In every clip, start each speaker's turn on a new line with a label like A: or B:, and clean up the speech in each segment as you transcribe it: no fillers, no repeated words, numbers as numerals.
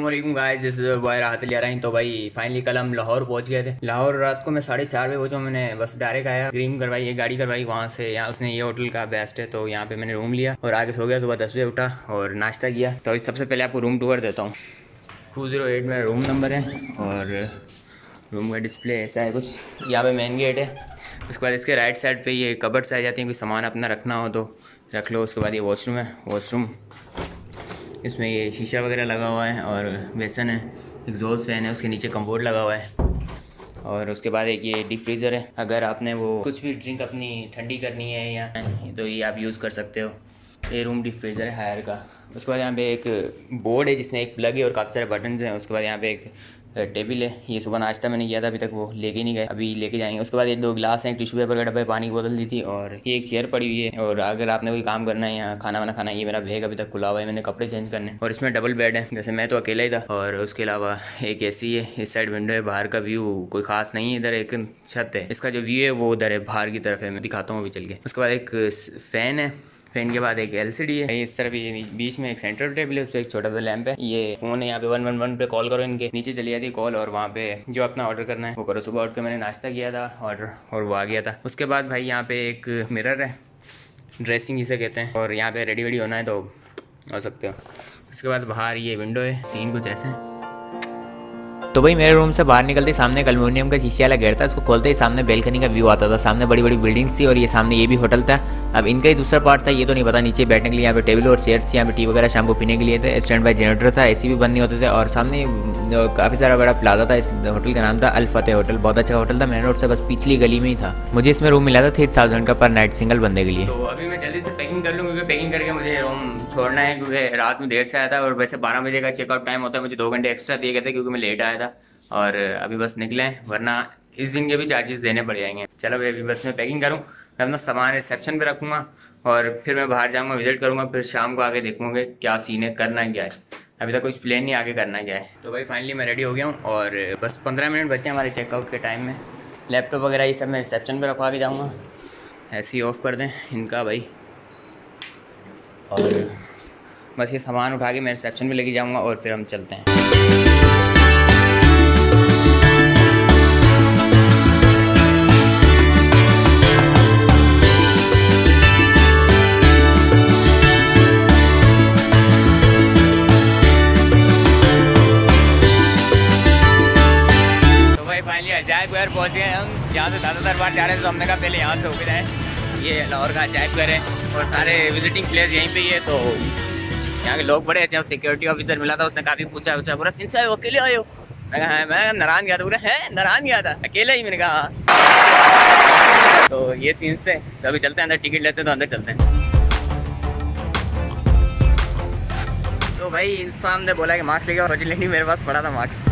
A: अस्सलामुअलैकुम guys, this is boy राहत ले रहा। तो भाई फाइनली कल हम लाहौर पहुंच गए थे। लाहौर रात को मैं 4:30 बजे पहुंचा। मैंने बस डायरेक्ट आया, क्रीम करवाई, एक गाड़ी करवाई वहाँ से। यहाँ उसने ये होटल का बेस्ट है तो यहाँ पे मैंने रूम लिया और आगे सो गया। सुबह 10 बजे उठा और नाश्ता किया। तो सबसे पहले आपको रूम टूर देता हूँ। 208 मेरा रूम नंबर है और रूम का डिस्प्ले ऐसा है कुछ। यहाँ पे मेन गेट है। उसके बाद इसके राइट साइड पे ये कबर्ड्स आ जाती हैं, कोई सामान अपना रखना हो तो रख लो। उसके बाद ये वॉशरूम है। वॉशरूम इसमें ये शीशा वगैरह लगा हुआ है और बेसन है, एग्जॉस्ट फैन है, उसके नीचे कम्बोर्ड लगा हुआ है। और उसके बाद एक ये डीप फ्रीज़र है। अगर आपने वो कुछ भी ड्रिंक अपनी ठंडी करनी है या तो ये आप यूज़ कर सकते हो। ये रूम डीप फ्रीज़र है हायर का। उसके बाद यहाँ पे एक बोर्ड है जिसमें एक प्लग है और काफ़ी सारे बटन्स हैं। उसके बाद यहाँ पे एक टेबल है। ये सुबह नाश्ता मैंने किया था, अभी तक वो लेके नहीं गए, अभी लेके जाएंगे। उसके बाद ये 2 गिलास हैं, टिश्यू पेपर का डब्बा, पानी की बोतल दी थी और ये एक चेयर पड़ी हुई है। और अगर आपने कोई काम करना है या खाना वाना खाना है, ये मेरा बैग अभी तक खुला हुआ है, मैंने कपड़े चेंज करने। और इसमें डबल बेड है, जैसे मैं तो अकेला ही था। और उसके अलावा एक एसी है, इस साइड विंडो है। बाहर का व्यू कोई खास नहीं है, इधर एक छत है। इसका जो व्यू है वो उधर है, बाहर की तरफ है, मैं दिखाता हूँ अभी चल के। उसके बाद एक फ़ैन है। फैन के बाद एक LCD है। इस तरफ ये बीच में एक सेंट्रल टेबल है, उस पर एक छोटा सा लैंप है। ये फ़ोन है, यहाँ पे 111 पे कॉल करो, इनके नीचे चली जाती है कॉल और वहाँ पे जो अपना ऑर्डर करना है वो करो। सुबह उठ के मैंने नाश्ता किया था ऑर्डर और वो आ गया था। उसके बाद भाई यहाँ पे एक मिरर है, ड्रेसिंग जिसे कहते हैं, और यहाँ पे रेडी वेडी होना है तो हो सकते हो। उसके बाद बाहर ये विंडो है, सीन कुछ ऐसे है। तो भाई मेरे रूम से बाहर निकलते सामने एक एल्युमिनियम का शीशे वाला गेट था। उसको खोलते ही सामने बेलकनी का व्यू आता था। सामने बड़ी बड़ी बिल्डिंग्स थी और ये सामने ये भी होटल था। अब इनका ही दूसरा पार्ट था, ये तो नहीं पता। नीचे बैठने के लिए यहाँ पे टेबल और चेयर्स थी, यहाँ पे टी वगैरह शाम को पीने के लिए थे। स्टैंड बाय जनरेटर था, AC भी बंद नहीं होते थे। और सामने काफ़ी सारा बड़ा प्लाजा था। इस होटल का नाम था अल फतेह होटल। बहुत अच्छा होटल था, मेन रोड से बस पिछली गली में ही था। मुझे इसमें रूम मिला था 3000 का पर नाइट सिंगल बंदे के लिए। तो अभी मैं जल्दी से पैकिंग कर लूँ क्योंकि पैकिंग करके मुझे रूम छोड़ना है, क्योंकि रात में देर से आया था। और वैसे 12 बजे का चेकआउट टाइम होता है, मुझे 2 घंटे एक्स्ट्रा दिए गए थे क्योंकि मैं लेट आया था। और अभी बस निकले हैं, वरना इस दिन के भी चार्जेस देने पड़ जाएंगे। चलो भाई अभी बस मैं पैकिंग करूँ, मैं अपना सामान रिसेप्शन पे रखूँगा और फिर मैं बाहर जाऊँगा, विजिट करूँगा। फिर शाम को आगे देखूँगा क्या सीन है, करना है क्या है। अभी तक कुछ प्लान नहीं आगे करना क्या है। तो भाई फाइनली मैं रेडी हो गया हूँ और बस 15 मिनट बचे हमारे चेकआउट के टाइम में। लैपटॉप वगैरह ये सब मैं रिसेप्शन पर रखवा के जाऊँगा। ऐसे ही ऑफ कर दें इनका भाई, और बस ये सामान उठा के मैं रिसेप्शन पर लेके जाऊँगा और फिर हम चलते हैं। अजायब घर पहुँच गए हम। यहाँ से दादा दरबार जा रहे थे तो हमने कहा पहले यहाँ से होकर जाए। ये लाहौर का अजायब घर है और सारे विजिटिंग प्लेस यहीं पे ही है। तो यहाँ के लोग बड़े अच्छे हैं। सिक्योरिटी ऑफिसर मिला था, उसने काफ़ी पूछा पूरा सिंह साहब अकेले आए हो? मैं कहा है, मैं नारायण गया था। पूरा है नारायण गया था अकेले ही? मैंने कहा हाँ। तो ये सीन से तो अभी चलते हैं अंदर, टिकट लेते हैं तो अंदर चलते हैं। तो भाई इंसान ने बोला कि मार्क्स लेके, फॉर्चुनेटली मेरे पास पड़ा था मार्क्स।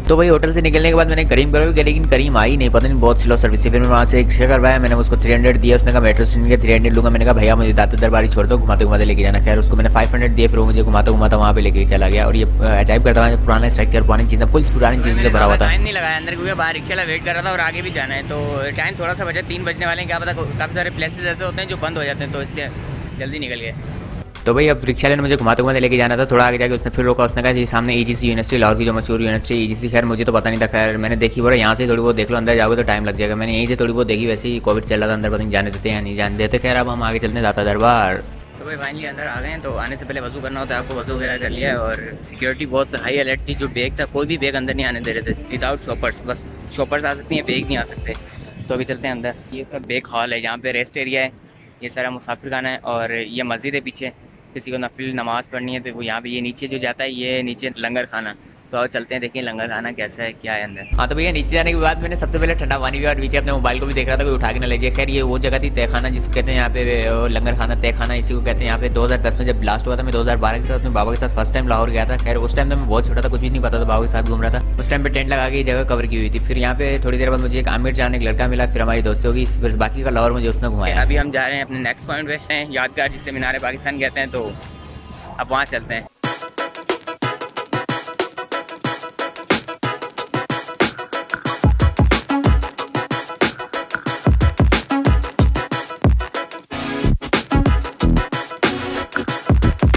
A: तो भाई होटल से निकलने के बाद मैंने करीम करवाई, लेकिन करीम आई नहीं, पता नहीं बहुत स्लो सर्विस है। फिर मैं वहाँ से एक रिक्शा करवाया, मैंने उसको 300 दिया। उसने कहा मेट्रो स्टेशन के 300 लूँगा। मैंने कहा भैया मुझे दाता दरबारी छोड़ दो, घुमाते घुमाते लेके जाना। खैर उसको मैंने 500 दिए, फिर वो मुझे घुमाता घुमाता वहाँ पे लेके चला गया। और ये अजायब करता है, पुराना स्ट्रक्चर, पुरानी चीज़ें, फुल पुरानी चीज़ें से भरा हुआ था। टाइम नहीं लगाया अंदर क्योंकि बाहर रिक्शा वेट कर रहा था और आगे भी जाना है। तो टाइम थोड़ा सा बचा, 3 बजने वाले हैं। क्या पता काफ़ी सारे प्लेसेस ऐसे होते हैं जो बंद हो जाते हैं, तो इसलिए जल्दी निकल गए। तो भाई अब रिक्शा ने मुझे घुमाते घुमाते लेके जाना था। थोड़ा आगे जाके उसने फिर रोका। उसने कहा जी सामने EGC यूनिवर्सिटी, लाहौर की जो मशहूर यूनिवर्सिटी EGC। खैर मुझे तो पता नहीं था। खैर मैंने देखी, बोला यहाँ से थोड़ी बहुत देख लो, अंदर जाओगे तो टाइम लग जाएगा। मैंने यहीं से थोड़ी बहुत देखी, वैसे ही कोविड चल रहा था, अंदर पता नहीं जाने देते या नहीं जाने देते। खैर अब हम आगे चलते हैं दाता दरबार। तो भाई फाइनली अंदर आ गए हैं। तो आने से पहले वजू करना होता है आपको, वजू वगैरह कर लिया है। और सिक्योरिटी बहुत हाई अलर्ट थी। जो बैग था, कोई भी बैग अंदर नहीं आने दे रहे थे विदाउट शॉपर्स। बस शॉपर्स आ सकती हैं, बैग नहीं आ सकते। तो अभी चलते हैं अंदर। ये इसका बैग हॉल है, यहाँ पे रेस्ट एरिया है, ये सारा मुसाफिर खाना है और ये मस्जिद है पीछे। किसी को नफिल नमाज़ पढ़नी है तो वो यहाँ पे, ये नीचे जो जाता है ये नीचे लंगर खाना। तो अब चलते हैं, देखिए लंगर खाना कैसा है, क्या है अंदर। हाँ तो भैया नीचे जाने के बाद मैंने सबसे पहले ठंडा पानी पिया और नीचे अपने मोबाइल को भी देख रहा था, कोई उठा के ना ले जाए। खैर ये वो जगह थी तहखाना, जिसको कहते हैं यहाँ पे लंगर खाना, तहखाना इसी को कहते हैं। यहाँ पे 2010 में जब ब्लास्ट हुआ था, मैं 2012 के साथ अपने बाबा के साथ फर्स्ट टाइम लाहौर गया था। खैर उस टाइम तो मैं बहुत छोटा था, कुछ भी नहीं पता था, बाबा के साथ घूम रहा था। उस टाइम पे टेंट लगा के जगह कवर की हुई थी। फिर यहाँ पे थोड़ी देर बाद मुझे एक आमिर जान एक लड़का मिला, फिर हमारी दोस्तों की, फिर बाकी का लाहौर मुझे उसने घुमाया। अभी हम जा रहे हैं अपने नेक्स्ट पॉइंट पे, यादगार जिससे मीनार पाकिस्तान कहते हैं। तो अब वहाँ चलते हैं।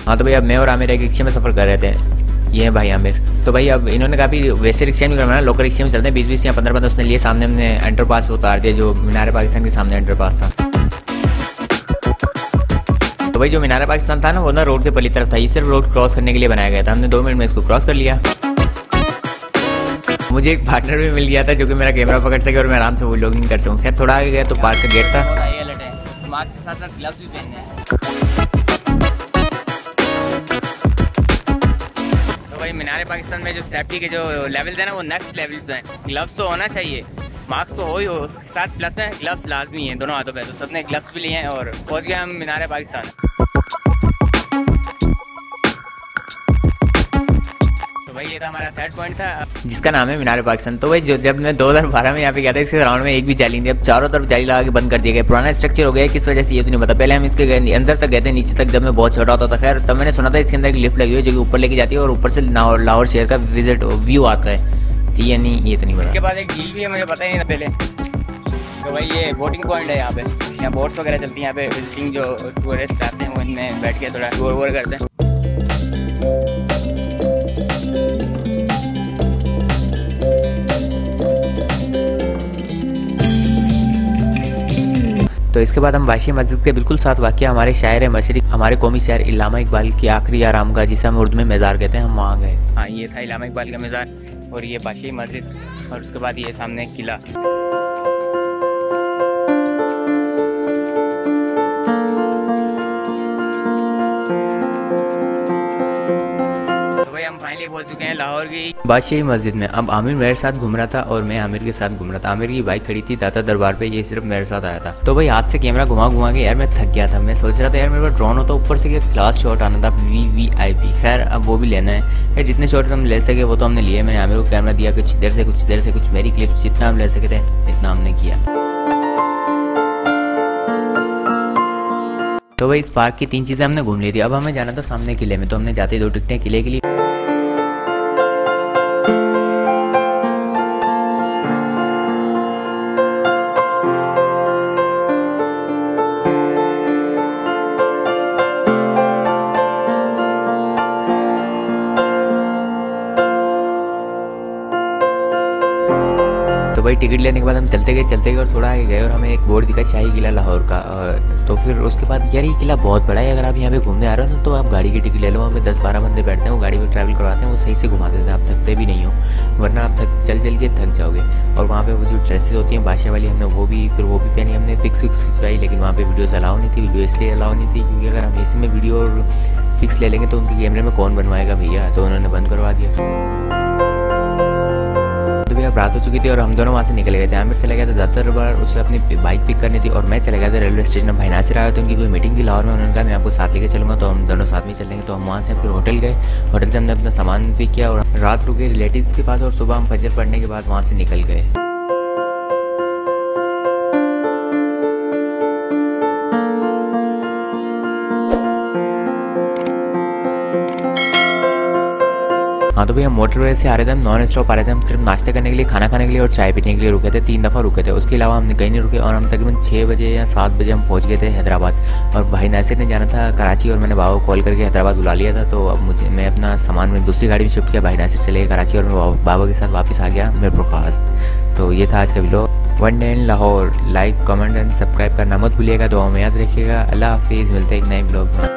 A: हाँ तो भैया मैं और आमिर एक रिक्शे में सफ़र कर रहे थे। ये है भाई आमिर। तो भाई अब इन्होंने कहा भी वैसे रिक्शा नहीं करवाना, लोकल रिक्शे में चलते हैं, 20-20 या 15-15 उसने लिए। सामने हमने अंडर पास पे उतार दिया, जो मीनार पाकिस्तान के सामने अंडर पास था। तो भाई जो मीनार पाकिस्तान था ना, वो ना रोड के पली तरफ था, ये सिर्फ रोड क्रॉस करने के लिए बनाया गया था। हमने 2 मिनट में इसको क्रॉस कर लिया। मुझे एक पार्टनर भी मिल गया था जो कि मेरा कैमरा पकड़ सके और मैं आराम से व्लॉगिंग कर सकूँ। खैर थोड़ा आगे गया तो पार्क का गेट था। मास्क के साथ ग्लव्स भी पहनने हैं। तो भाई मीनार पाकिस्तान में जो सेफ्टी के जो लेवल है ना, वो नेक्स्ट लेवल पे हैं। ग्लव्स तो होना चाहिए, मास्क तो हो ही हो, उसके साथ प्लस में ग्लव्स लाजमी हैं दोनों हाथों पे। तो सबने ग्लव्स भी लिए हैं और पहुंच गए हम मीनार पाकिस्तान। तो भाई ये था हमारा 3rd पॉइंट था, जिसका नाम है मीनार पाकिस्तान। तो भाई जब मैं 2012 में यहाँ पे गया था, इसके ग्राउंड में एक भी जाली नहीं थी। अब चारों तरफ जाली लगा के बंद कर दिया गया। पुराना स्ट्रक्चर हो गया, किस वजह से ये तो नहीं पता। पहले हम इसके अंदर तक गए थे, नीचे तक, जब मैं बहुत छोटा होता था। खैर तब मैंने सुना था इसके अंदर एक लिफ्ट लगी हुई है जो कि ऊपर लेके जाती है और ऊपर से लाहौर शहर का विजिट व्यू आता है। थी या नहीं ये तो नहीं पता। इसके बाद एक झील भी है, मुझे पता ही नहीं था पहले। तो भाई ये बोटिंग पॉइंट है यहाँ पे, यहाँ बोट्स वगैरह चलती हैं। यहाँ पे विजिटिंग जो टूरिस्ट आते हैं वो इनमें बैठ के थोड़ा टूर वूर करते हैं। तो इसके बाद हम वाशी मस्जिद के बिल्कुल साथ वाक़ हमारे शायर मशरिक, हमारे कौमी शायर इल्लामा इकबाल की आखिरी आरामगाह, जिसे हम उर्दू में मज़ार कहते हैं, हम वहाँ गए। हाँ ये था इल्लामा इकबाल का मज़ार और ये वाशी मस्जिद और उसके बाद ये सामने किला। फाइनली पहुंच चुके हैं लाहौर की बादशाही मस्जिद में। अब आमिर मेरे साथ घूम रहा था और मैं आमिर के साथ घूम रहा था। आमिर की बाइक खड़ी थी दाता दरबार पे, ये सिर्फ मेरे साथ आया था। तो भाई हाथ से कैमरा घुमा घुमा के यार मैं थक गया था। मैं सोच रहा था यार मेरे पास ड्रोन होता, ऊपर से क्लास शॉट आना था VVIP। खैर अब वो भी लेना है। जितने शॉट हम ले सके वो तो हमने लिए। मैंने आमिर को कैमरा दिया, कुछ देर से कुछ मेरी क्लिप्स, जितना हम ले सके थे इतना हमने किया। तो भाई इस पार्क की 3 चीज़ें हमने घूम ली थी। अब हमें जाना था सामने किले में, तो हमने जाते 2 टिकटें किले के लिए। तो भाई टिकट लेने के बाद हम चलते गए और थोड़ा आगे गए और हमें एक बोर्ड दिखा शाही किला लाहौर का। तो फिर उसके बाद यार ये किला बहुत बड़ा है, अगर आप यहाँ पे घूमने आ रहे हो तो आप गाड़ी की टिकट ले लो। वहाँ पे 10-12 बंदे बैठते हैं, वो गाड़ी में ट्रैवल करवाते हैं, वो सही से घुमा देते हैं, आप थकते भी नहीं हो, वरना आप चल के थक जाओगे। और वहाँ पे वो जो ड्रेसेस होती हैं बादशाह वाली, हमने वो भी पहनी। हमने पिक्स खिंचवाई, लेकिन वहाँ पे वीडियोज़ अलाउ नहीं थी। वीडियो इसलिए अलाउ नहीं थी क्योंकि अगर हम इसमें वीडियो और पिक्स ले लेंगे तो उनके कैमरे में कौन बनवाएगा भैया, तो उन्होंने बंद करवा दिया। तो भैया रात हो चुकी थी और हम दोनों वहाँ से निकल गए थे। आमिर चला गया था ज़्यादातर बार उसे अपनी बाइक पिक करनी थी और मैं चला गया था रेलवे स्टेशन। भाई नासिर आया था, उनकी कोई मीटिंग थी लाहौर में। उन्होंने कहा मैं आपको साथ लेके चलूँगा, तो हम दोनों साथ में चलेंगे। तो हम वहाँ से फिर होटल गए। होटल से हमने अपना सामान पिक किया और रात रुके रिलेटिव्स के पास और सुबह हम फजर पढ़ने के बाद वहाँ से निकल गए। हाँ तो भैया मोटरवे से आ रहे थे, हम नॉन स्टॉप आ रहे थे। हम सिर्फ नाश्ते करने के लिए, खाना खाने के लिए और चाय पीने के लिए रुके थे। 3 दफ़ा रुके थे, उसके अलावा हमने कहीं नहीं रुके। और हम तकरीबन 6 बजे या 7 बजे हम पहुँच गए थे हैदराबाद। और भाई नासिर ने जाना था कराची और मैंने बाबा को कॉल करके हैदराबाद बुला लिया था। तो अब मैं अपना सामान में दूसरी गाड़ी में शिफ्ट किया। भाई नासिर चले गए कराची और मैं बाबा के साथ वापस आ गया मेरे पास। तो ये था आज का vlog. One day in Lahore. Like, comment and subscribe करना मत भूलिएगा, दुआ में याद रखिएगा। अल्लाह हाफिज़, मिलते हैं एक नए व्लॉग में।